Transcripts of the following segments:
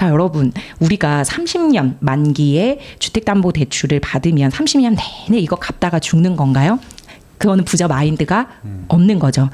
자, 여러분, 우리가 30년 만기에 주택담보대출을 받으면 30년 내내 이거 갚다가 죽는 건가요? 그거는 부자 마인드가 없는 거죠.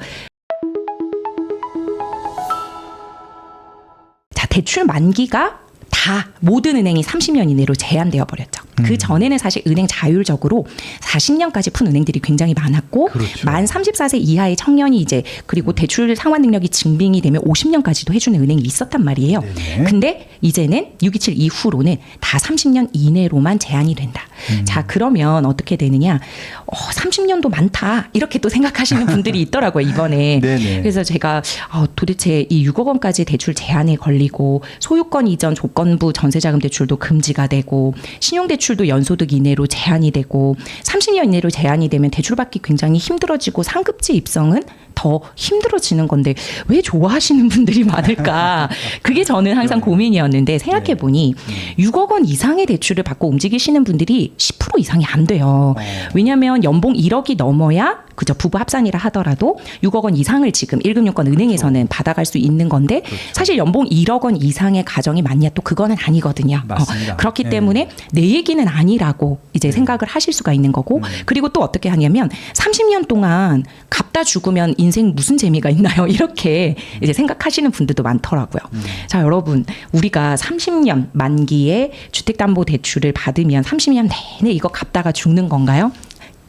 자, 대출 만기가 다 모든 은행이 30년 이내로 제한되어 버렸죠. 그 전에는 사실 은행 자율적으로 40년까지 푼 은행들이 굉장히 많았고, 그렇죠. 만 34세 이하의 청년이 이제 그리고 대출 상환 능력이 증빙이 되면 50년까지도 해주는 은행이 있었단 말이에요. 네네. 근데 이제는 627 이후로는 다 30년 이내로만 제한이 된다. 자, 그러면 어떻게 되느냐? 30년도 많다 이렇게 또 생각하시는 분들이 있더라고요, 이번에. 네네. 그래서 제가 도대체 이 6억 원까지 대출 제한에 걸리고, 소유권 이전 조건부 전세자금 대출도 금지가 되고, 신용대출도 연소득 이내로 제한이 되고, 30년 이내로 제한이 되면 대출받기 굉장히 힘들어지고 상급지 입성은 더 힘들어지는 건데 왜 좋아하시는 분들이 많을까? 그게 저는 항상 고민이었는데, 생각해보니 6억 원 이상의 대출을 받고 움직이시는 분들이 10% 이상이 안 돼요. 왜냐하면 연봉 1억이 넘어야, 그죠, 부부 합산이라 하더라도 6억 원 이상을 지금 1금융권 은행에서는 받아갈 수 있는 건데, 사실 연봉 1억 원 이상의 가정이 많냐, 또 그거는 아니거든요. 맞습니다. 그렇기 네. 때문에 내 얘기는 아니라고 이제 생각을 하실 수가 있는 거고, 그리고 또 어떻게 하냐면 30년 동안 갚다 죽으면 인생 무슨 재미가 있나요? 이렇게 이제 생각하시는 분들도 많더라고요. 자, 여러분, 우리가 30년 만기에 주택담보대출을 받으면 30년 내내 이거 갚다가 죽는 건가요?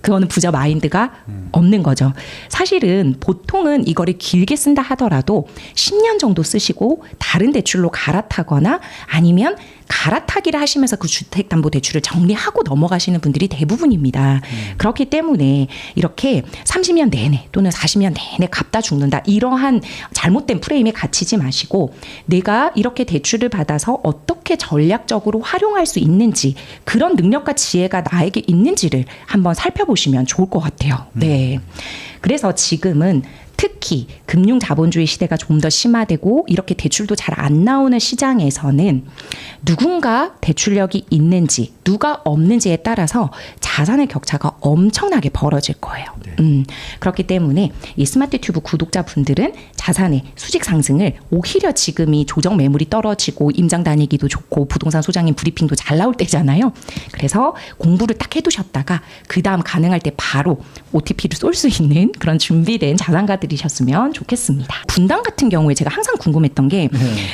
그거는 부자 마인드가 없는 거죠. 사실은 보통은 이거를 길게 쓴다 하더라도 10년 정도 쓰시고 다른 대출로 갈아타거나, 아니면 갈아타기를 하시면서 그 주택담보대출을 정리하고 넘어가시는 분들이 대부분입니다. 그렇기 때문에 이렇게 30년 내내 또는 40년 내내 갚다 죽는다, 이러한 잘못된 프레임에 갇히지 마시고, 내가 이렇게 대출을 받아서 어떻게 전략적으로 활용할 수 있는지, 그런 능력과 지혜가 나에게 있는지를 한번 살펴보시면 좋을 것 같아요. 네. 그래서 지금은 특히 금융자본주의 시대가 좀 더 심화되고 이렇게 대출도 잘 안 나오는 시장에서는 누군가 대출력이 있는지 누가 없는지에 따라서 자산의 격차가 엄청나게 벌어질 거예요. 그렇기 때문에 이 스마트 튜브 구독자분들은 자산의 수직 상승을, 오히려 지금이 조정 매물이 떨어지고 임장 다니기도 좋고 부동산 소장님 브리핑도 잘 나올 때잖아요. 그래서 공부를 딱 해두셨다가 그 다음 가능할 때 바로 OTP를 쏠 수 있는 그런 준비된 자산가들이셨으면 좋겠습니다. 분당 같은 경우에 제가 항상 궁금했던 게,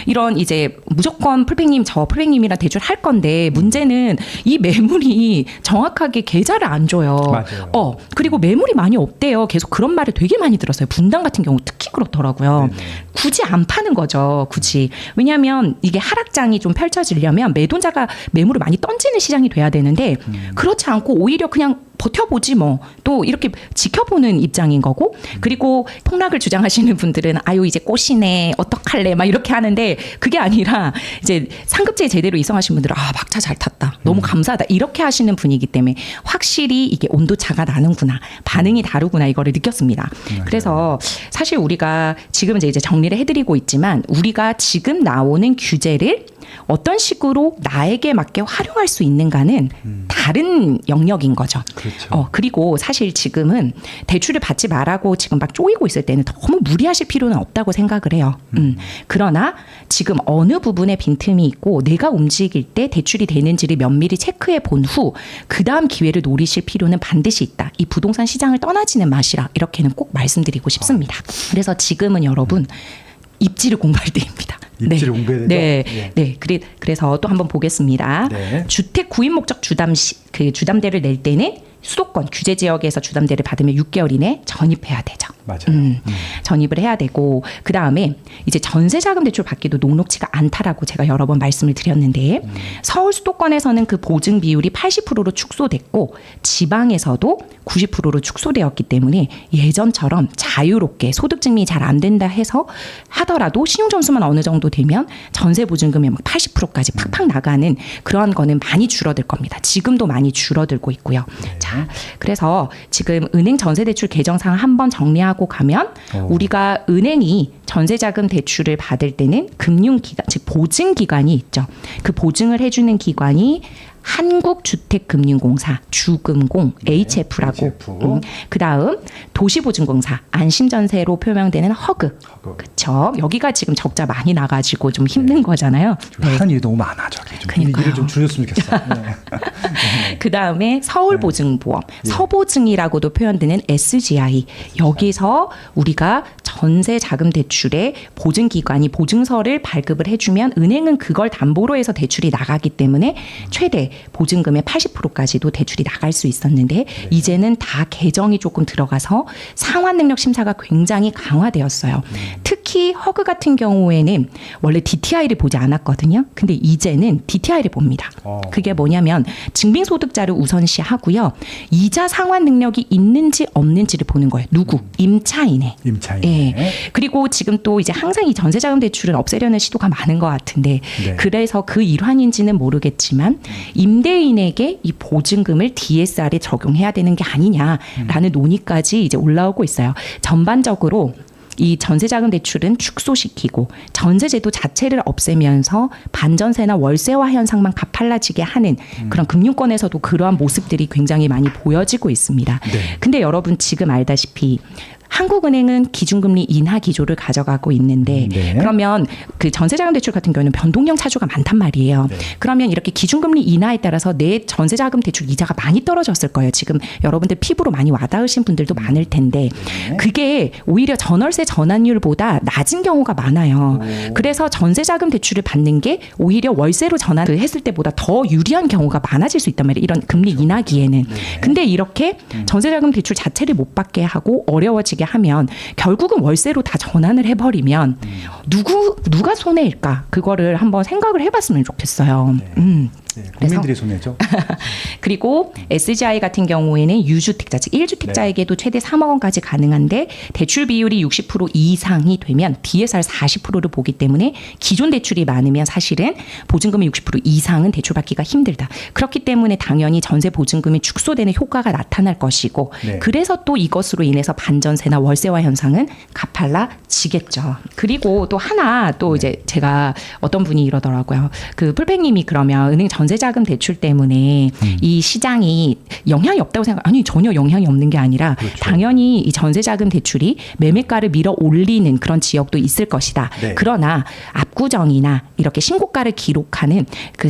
이런 이제 무조건 풀팽님, 저 풀팽님이랑 대출 할 건데, 문제는 이 매물이 정확하게 계좌를 안 줘요. 맞아요. 그리고 매물이 많이 없대요. 계속 그런 말을 되게 많이 들었어요. 분당 같은 경우 특히 그렇더라고요. 굳이 안 파는 거죠. 굳이. 왜냐하면 이게 하락장이 좀 펼쳐지려면 매도자가 매물을 많이 던지는 시장이 돼야 되는데, 그렇지 않고 오히려 그냥 버텨보지 뭐, 또 이렇게 지켜보는 입장인 거고, 그리고 폭락을 주장하시는 분들은 아유 이제 꽃이네 어떡할래 막 이렇게 하는데, 그게 아니라 이제 상급제에 제대로 이성하신 분들은 막차 잘 탔다, 너무 감사하다, 이렇게 하시는 분이기 때문에 확실히 이게 온도차가 나는구나, 반응이 다르구나, 이거를 느꼈습니다. 그래서 사실 우리가 지금 이제 정리를 해드리고 있지만, 우리가 지금 나오는 규제를 어떤 식으로 나에게 맞게 활용할 수 있는가는 다른 영역인 거죠. 그렇죠. 그리고 사실 지금은 대출을 받지 말라고 지금 막 쪼이고 있을 때는 너무 무리하실 필요는 없다고 생각을 해요. 그러나 지금 어느 부분에 빈틈이 있고 내가 움직일 때 대출이 되는지를 면밀히 체크해 본 후 그 다음 기회를 노리실 필요는 반드시 있다. 이 부동산 시장을 떠나지는 마시라, 이렇게는 꼭 말씀드리고 싶습니다. 그래서 지금은 여러분 입지를 공부할 때입니다. 입지를 공부해야 되죠? 네. 그래서 또 한번 보겠습니다. 주택 구입 목적 주담대를 낼 때는 수도권 규제 지역에서 주담대를 받으면 6개월 이내 전입해야 되죠. 맞아요. 전입을 해야 되고, 그 다음에 이제 전세자금 대출 받기도 녹록치가 않다라고 제가 여러 번 말씀을 드렸는데, 서울 수도권에서는 그 보증 비율이 80%로 축소됐고 지방에서도 90%로 축소되었기 때문에 예전처럼 자유롭게 소득 증명이 잘 안 된다 해서 하더라도 신용 점수만 어느 정도 되면 전세 보증금이 막 80%까지 팍팍 나가는 그런 거는 많이 줄어들 겁니다. 지금도 많이 줄어들고 있고요. 자, 그래서 지금 은행 전세 대출 개정 사항 한번 정리하고 정리하고 가면 우리가 은행이 전세자금 대출을 받을 때는 금융기관, 즉 보증기관이 있죠. 그 보증을 해주는 기관이 한국주택금융공사, 주금공, HF라고. 그다음 도시보증공사, 안심전세로 표명되는 허그. 그렇죠. 여기가 지금 적자 많이 나가지고 좀 힘든 거잖아요. 하는 일이 너무 많아. 저기 좀 일을 좀 줄였으면 좋겠어. 그다음에 서울보증보험, 서보증이라고도 표현되는 SGI. 여기서 우리가 전세자금 대출에 보증기관이 보증서를 발급을 해주면 은행은 그걸 담보로 해서 대출이 나가기 때문에 최대 보증금의 80%까지도 대출이 나갈 수 있었는데 이제는 다 개정이 조금 들어가서 상환 능력 심사가 굉장히 강화되었어요. 특히 허그 같은 경우에는 원래 DTI를 보지 않았거든요. 근데 이제는 DTI를 봅니다. 그게 뭐냐면 증빙소득자를 우선시하고요. 이자 상환 능력이 있는지 없는지를 보는 거예요. 누구? 임차인에. 예. 그리고 지금 또 이제 항상 이 전세자금 대출은 없애려는 시도가 많은 것 같은데 그래서 그 일환인지는 모르겠지만 임대인에게 이 보증금을 DSR에 적용해야 되는 게 아니냐라는 논의까지 이제 올라오고 있어요. 전반적으로 이 전세자금 대출은 축소시키고 전세제도 자체를 없애면서 반전세나 월세화 현상만 가팔라지게 하는 그런 금융권에서도 그러한 모습들이 굉장히 많이 보여지고 있습니다. 근데 여러분 지금 알다시피 한국은행은 기준금리 인하 기조를 가져가고 있는데 그러면 그 전세자금 대출 같은 경우는 변동형 차주가 많단 말이에요. 그러면 이렇게 기준금리 인하에 따라서 내 전세자금 대출 이자가 많이 떨어졌을 거예요. 지금 여러분들 피부로 많이 와닿으신 분들도 많을 텐데 그게 오히려 전월세 전환율보다 낮은 경우가 많아요. 그래서 전세자금 대출을 받는 게 오히려 월세로 전환을 했을 때보다 더 유리한 경우가 많아질 수 있단 말이에요. 이런 금리 인하기에는. 근데 이렇게 전세자금 대출 자체를 못 받게 하고 어려워지게 하면 결국은 월세로 다 전환을 해버리면 누가 손해일까? 그거를 한번 생각을 해봤으면 좋겠어요. 국민들의 손해죠. 그리고 SGI 같은 경우에는 유주택자, 즉 1주택자에게도 최대 3억 원까지 가능한데 대출 비율이 60% 이상이 되면 DSR 40%를 보기 때문에 기존 대출이 많으면 사실은 보증금의 60% 이상은 대출받기가 힘들다. 그렇기 때문에 당연히 전세 보증금이 축소되는 효과가 나타날 것이고 그래서 또 이것으로 인해서 반전세나 월세화 현상은 가팔라지겠죠. 그리고 또 하나 또 이제 제가 어떤 분이 이러더라고요. 그 풀팽님이 그러면 은행 전세자금 대출 때문에 이 시장이 영향이 없다고 아니 전혀 영향이 없는 게 아니라 당연히 이 전세자금 대출이 매매가를 밀어 올리는 그런 지역도 있을 것이다. 그러나 압구정이나 이렇게 신고가를 기록하는 그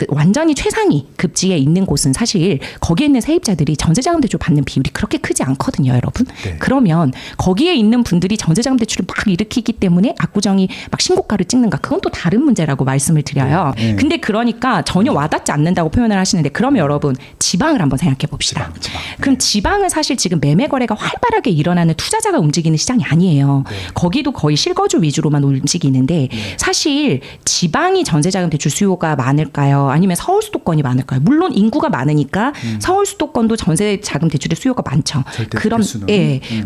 완전히 최상위 급지에 있는 곳은 사실 거기에 있는 세입자들이 전세자금 대출 받는 비율이 그렇게 크지 않거든요, 여러분. 그러면 거기에 있는 분들이 전세자금 대출을 막 일으키기 때문에 압구정이 막 신고가를 찍는가? 그건 또 다른 문제라고 말씀을 드려요. 근데 그러니까 전혀 와닿지 않는다고 표현을 하시는데 그러면 여러분 지방을 한번 생각해 봅시다. 그럼 지방은 사실 지금 매매 거래가 활발하게 일어나는 투자자가 움직이는 시장이 아니에요. 거기도 거의 실거주 위주로만 움직이는데 사실 지방이 전세자금 대출 수요가 많을까요? 아니면 서울 수도권이 많을까요? 물론 인구가 많으니까 서울 수도권도 전세자금 대출의 수요가 많죠.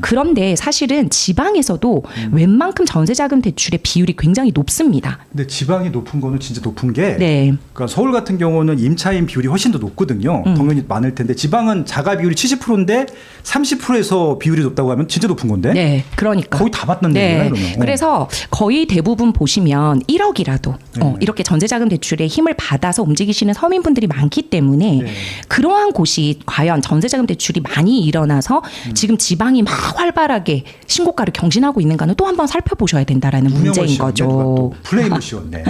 그런데 사실은 지방에서도 웬만큼 전세자금 대출의 비율이 굉장히 높습니다. 근데 지방이 높은 거는 진짜 높은 게 그러니까 서울 같은 경우는 임차인 비율이 훨씬 더 높거든요. 당연히 많을 텐데 지방은 자가 비율이 70%인데 30%에서 비율이 높다고 하면 진짜 높은 건데. 그러니까 거의 다 받는 얘기예요, 그러면. 그래서 거의 대부분 보시면 1억이라도 이렇게 전세자금 대출에 힘을 받아서 움직이시는 서민분들이 많기 때문에 그러한 곳이 과연 전세자금 대출이 많이 일어나서 지금 지방이 막 활발하게 신고가를 경신하고 있는가는 또 한번 살펴보셔야 된다라는 문제인 거죠. 플레임을 씌웠네.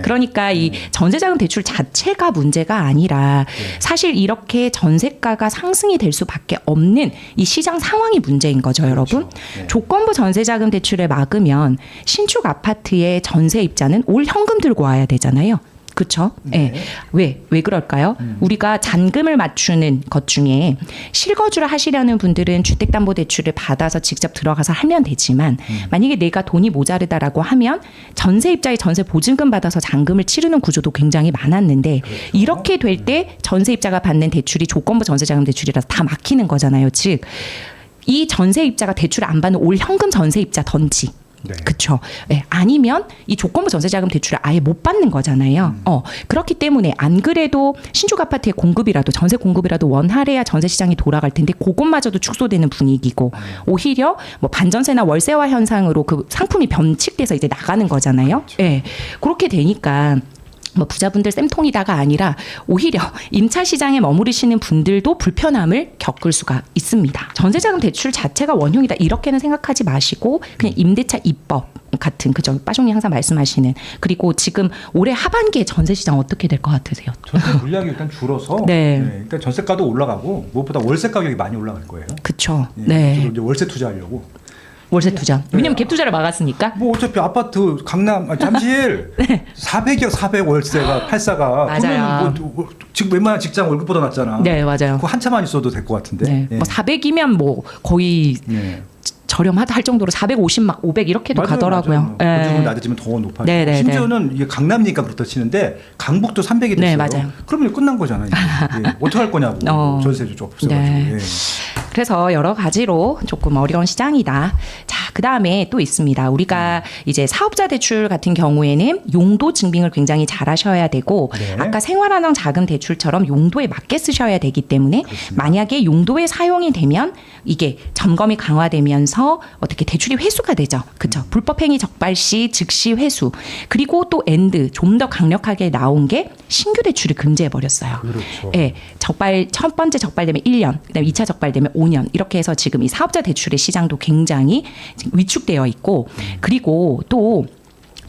그러니까 이 전세자금 대출 자체가 문제가 아니라 사실 이렇게 전세가가 상승이 될 수밖에 없는 이 시장 상황이 문제인 거죠, 여러분. 조건부 전세자금 대출을 막으면 신축 아파트의 전세입자는 올 현금 들고 와야 되잖아요. 그렇죠? 왜 그럴까요? 우리가 잔금을 맞추는 것 중에 실거주를 하시려는 분들은 주택담보대출을 받아서 직접 들어가서 하면 되지만 만약에 내가 돈이 모자르다라고 하면 전세입자의 전세 보증금 받아서 잔금을 치르는 구조도 굉장히 많았는데 이렇게 될 때 전세입자가 받는 대출이 조건부 전세자금 대출이라서 다 막히는 거잖아요. 즉 이 전세입자가 대출을 안 받는 올 현금 전세입자든지 네. 그렇죠. 네. 아니면 이 조건부 전세자금 대출을 아예 못 받는 거잖아요. 그렇기 때문에 안 그래도 신축 아파트의 공급이라도 전세 공급이라도 원활해야 전세 시장이 돌아갈 텐데 그것마저도 축소되는 분위기고 오히려 뭐 반전세나 월세화 현상으로 그 상품이 변칙돼서 이제 나가는 거잖아요. 그렇죠. 네. 그렇게 되니까 뭐 부자분들 쌤통이다가 아니라 오히려 임차 시장에 머무르시는 분들도 불편함을 겪을 수가 있습니다. 전세자금 대출 자체가 원흉이다 이렇게는 생각하지 마시고 그냥 임대차 입법 같은 그죠 빠숑님 항상 말씀하시는 그리고 지금 올해 하반기에 전세 시장 어떻게 될 것 같으세요? 전세 물량이 일단 줄어서 네. 네, 일단 전세가도 올라가고 무엇보다 월세 가격이 많이 올라갈 거예요. 그렇죠. 네. 네. 이제 월세 투자하려고. 월세 투자. 왜냐면 갭 투자를 막았으니까. 뭐 어차피 아파트 강남 잠실 400이야 400 월세가 84가 맞아요. 뭐 지금 웬만한 직장 월급보다 낫잖아. 네, 맞아요. 그거 한참만 있어도 될 것 같은데. 네. 예. 뭐 400이면 뭐 거의 네. 저렴하다 할 정도로 450 막 500 이렇게도 맞아요, 가더라고요. 맞아요. 요즘은 낮아지면 더 높아지고 네, 네, 심지어는 이게 강남이니까 그렇다 치는데 강북도 300이 됐어요. 네, 맞아요. 그러면 끝난 거잖아요. 예. 어떻게 할 거냐고. 전세도 없어가지고. 네. 예. 그래서 여러 가지로 조금 어려운 시장이다. 자, 그 다음에 또 있습니다. 우리가 이제 사업자 대출 같은 경우에는 용도 증빙을 굉장히 잘 하셔야 되고, 네. 아까 생활한정 자금 대출처럼 용도에 맞게 쓰셔야 되기 때문에, 그렇습니다. 만약에 용도에 사용이 되면 이게 점검이 강화되면서 어떻게 대출이 회수가 되죠. 그렇죠. 불법행위 적발 시 즉시 회수. 그리고 또 엔드 좀 더 강력하게 나온 게 신규 대출을 금지해 버렸어요. 그렇죠. 예, 적발 첫 번째 적발되면 1년, 그다음에 2차 적발되면 5년 이렇게 해서 지금 이 사업자 대출의 시장도 굉장히 지금 위축되어 있고 그리고 또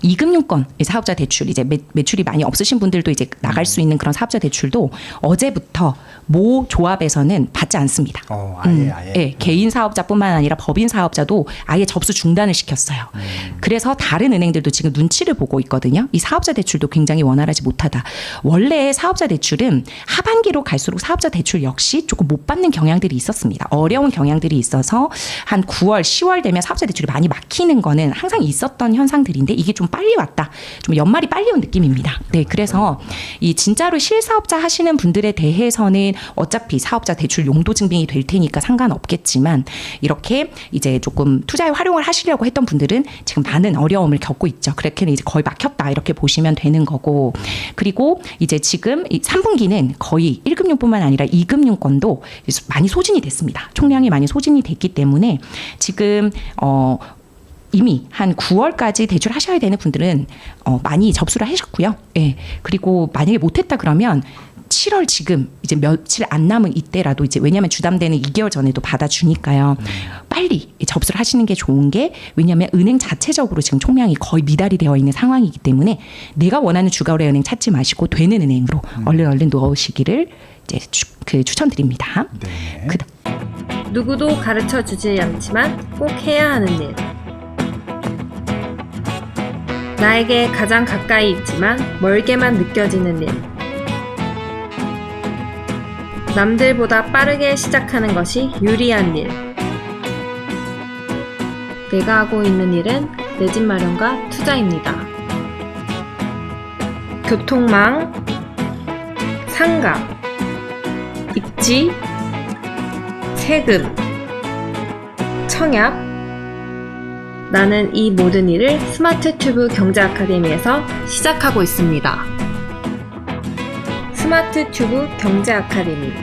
이금융권 사업자 대출 이제 매출이 많이 없으신 분들도 이제 나갈 수 있는 그런 사업자 대출도 어제부터 모 조합에서는 받지 않습니다. 아예. 예, 개인 사업자뿐만 아니라 법인 사업자도 아예 접수 중단을 시켰어요. 그래서 다른 은행들도 지금 눈치를 보고 있거든요. 이 사업자 대출도 굉장히 원활하지 못하다. 원래 사업자 대출은 하반기로 갈수록 사업자 대출 역시 조금 못 받는 경향들이 있었습니다. 어려운 경향들이 있어서 한 9월, 10월 되면 사업자 대출이 많이 막히는 거는 항상 있었던 현상들인데 이게 좀 빨리 왔다. 좀 연말이 빨리 온 느낌입니다. 네, 그래서 이 진짜로 실사업자 하시는 분들에 대해서는 어차피 사업자 대출 용도 증빙이 될 테니까 상관없겠지만 이렇게 이제 조금 투자에 활용을 하시려고 했던 분들은 지금 많은 어려움을 겪고 있죠. 그렇게는 이제 거의 막혔다 이렇게 보시면 되는 거고 그리고 이제 지금 이 3분기는 거의 1금융뿐만 아니라 2금융권도 많이 소진이 됐습니다. 총량이 많이 소진이 됐기 때문에 지금 이미 한 9월까지 대출하셔야 되는 분들은 많이 접수를 하셨고요. 예. 그리고 만약에 못했다 그러면 7월 지금 이제 며칠 안 남은 이때라도 이제 왜냐하면 주담대는 2개월 전에도 받아주니까요. 빨리 접수를 하시는 게 좋은 게 왜냐하면 은행 자체적으로 지금 총량이 거의 미달이 되어 있는 상황이기 때문에 내가 원하는 주거래 은행 찾지 마시고 되는 은행으로 얼른 넣으시기를 이제 추천드립니다. 네. 누구도 가르쳐 주지 않지만 꼭 해야 하는 일. 나에게 가장 가까이 있지만 멀게만 느껴지는 일. 남들보다 빠르게 시작하는 것이 유리한 일. 내가 하고 있는 일은 내 집 마련과 투자입니다. 교통망, 상가, 입지, 세금, 청약. 나는 이 모든 일을 스마트 튜브 경제 아카데미에서 시작하고 있습니다. 스마트 튜브 경제 아카데미.